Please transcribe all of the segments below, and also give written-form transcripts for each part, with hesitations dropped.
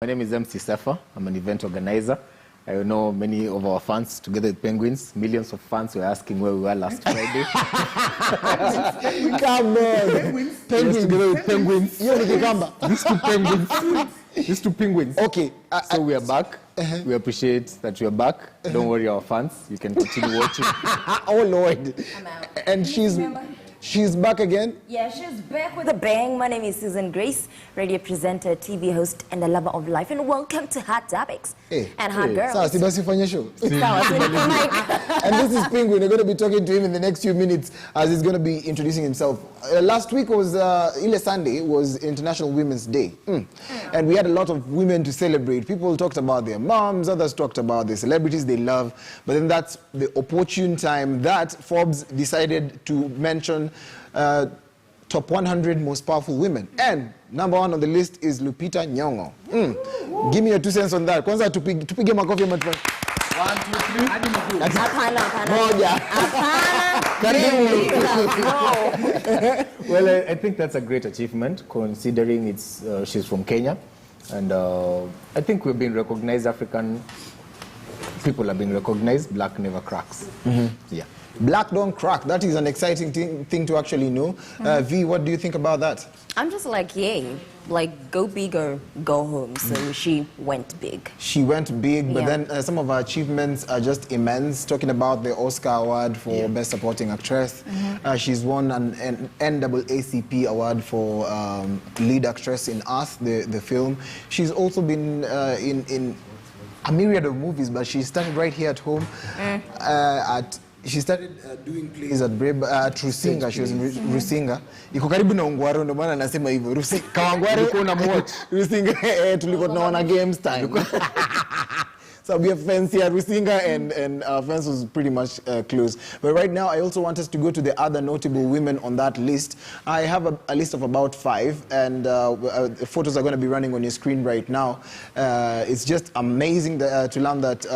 My name is MC Sefa. I'm an event organizer. I know many of our fans, together with Penguins, millions of fans were asking where we were last Friday. Come on. Penguins together with Penguins. These two Penguins. These two Penguins. Okay. So we are back. We appreciate that you are back. Don't worry, our fans. You can continue watching. Oh, Lord. I'm out. And she's back again? Yeah, she's back with a bang. My name is Susan Grace, radio presenter, TV host, and a lover of life. And welcome to Hot Topics and Hot Girls. Sawa, sibasi fanya show. Sawa, And this is Penguin. We're going to be talking to him in the next few minutes as he's going to be introducing himself. Last week was, Ile Sunday was International Women's Day. And we had a lot of women to celebrate. People talked about their moms, others talked about the celebrities they love. But then that's the opportune time that Forbes decided to mention top 100 most powerful women. And number one on the list is Lupita Nyong'o. Give me your 2 cents on that. Kwanza tupige makofi matwa. 1, 2, 3. Well, I think that's a great achievement, considering it's she's from Kenya, and I think we've been recognized. African people are being recognized. Black never cracks. Yeah. Black don't crack. That is an exciting thing to actually know. V, what do you think about that? I'm just like, yay. Like, go big or go home. So she went big. She went big, but then some of her achievements are just immense. Talking about the Oscar Award for Best Supporting Actress. She's won an NAACP award for Lead Actress in Us, the film. She's also been in a myriad of movies, but she started right here at home she started doing plays at Rusinga. She was in Rusinga. Iko karibu na Ungwaro, ndo maana nasema hivyo. Kawangwaro uko na watch. Rusinga tulikuwa tunaona games time. So we have friends here at Rusinga, and our friends was pretty much close. But right now, I also want us to go to the other notable women on that list. I have a list of about 5, and the photos are going to be running on your screen right now. It's just amazing to learn that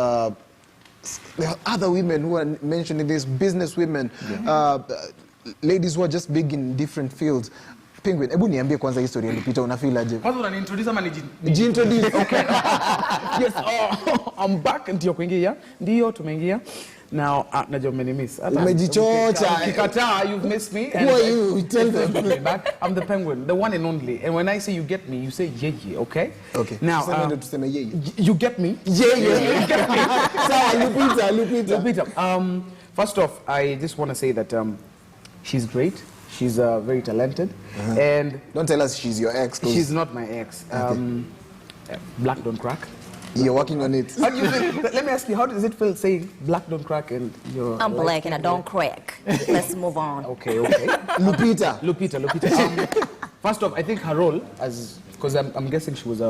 there are other women who are mentioned in this, business women, ladies who are just big in different fields. Penguin, ebu niambie kwanza historia Lupita, unafeel aje? Kwanza unaniintroduce ama Introduce. Okay. Yes, I'm back. Ndio kuingia. Ndio tumeingia. Now, najua umenimiss. Umejichocha. Kikataa, you've missed me. Who are you? Tell them. Back. I'm the Penguin, the one and only. And when I say you get me, you say yeah, okay? Okay. Now, you get me? Yeah. You get me. So, Lupita. First off, I just want to say that she's great. She's very talented. And don't tell us she's your ex. She's not my ex. Black don't crack. You're working on it. How do you feel? Let me ask you, how does it feel saying black don't crack and you're... I'm black and I don't crack. Let's move on. Okay. Lupita. First off, I think her role, because I'm guessing she was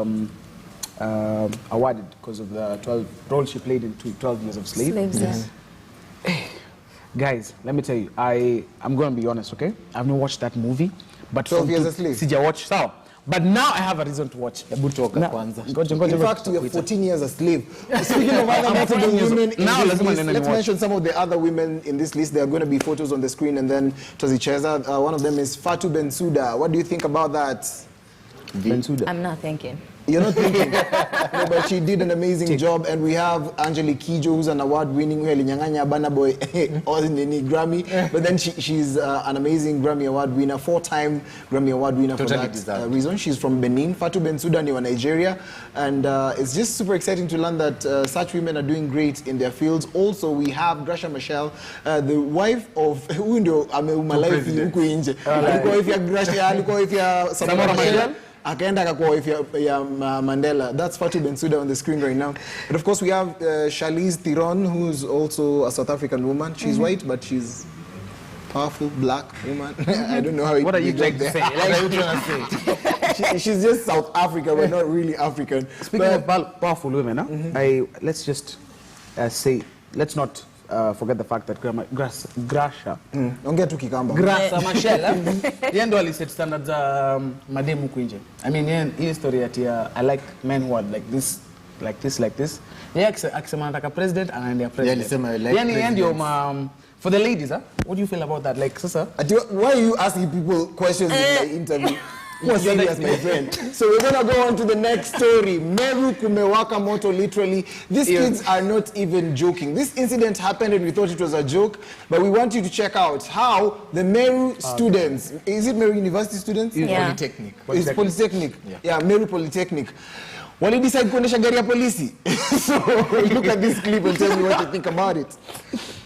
awarded because of the role she played in 12 Years of Slave. Slaves, yes. Guys, let me tell you, I'm going to be honest, okay? I've not watched that movie. But 12 Years a Slave? Sija watch, so. But now I have a reason to watch. In fact, you're 14 years a slave. Speaking of other notable women in this list, let's mention some of the other women in this list. There are going to be photos on the screen, and then Tozicheza. One of them is Fatou Bensouda. What do you think about that? Bensouda. I'm not thinking. You're not thinking? No, but she did an amazing job. And we have Angelique Kidjo, who's an award-winning Grammy. But then she's an amazing Grammy Award winner, 4-time Grammy Award winner for that reason. She's from Benin. Fatou Bensouda ni wa Nigeria. And it's just super exciting to learn that such women are doing great in their fields. Also, we have Gracia Machel, the wife of Undo Ameumalife huku nje. Alikuwa wife ya Gracia, alikuwa wife ya Samora Machel. Akaenda akakuwa wife ya Mandela. That's Fatou Bensouda on the screen right now. But of course we have Charlize Theron, who's also a South African woman. She's white, but she's powerful black woman. I don't know how. What are you trying to say? What are you trying to say? She's just South African. We're not really African. Speaking of powerful women, let's just say, let's not forget the fact that Gracia ongea tu Kikamba. Gracia Machel yeye ndo aliset standards za mademu huku nje. I mean hii story ati I like men who are like this. Yeye akisema anataka president anaendea president. Yani yeye ndio for the ladies, what do you feel about that? Like sasa why are you asking people questions in my interview? Who serious, my friend? So we're gonna go on to the next story. Meru kumewaka moto, literally. These kids are not even joking. This incident happened and we thought it was a joke, but we want you to check out how the Meru students, is it Meru University students? Polytechnic. It's Polytechnic. Yeah, Meru Polytechnic. Wali decide kuendesha gari ya polisi. So look at this clip and tell me what you think about it.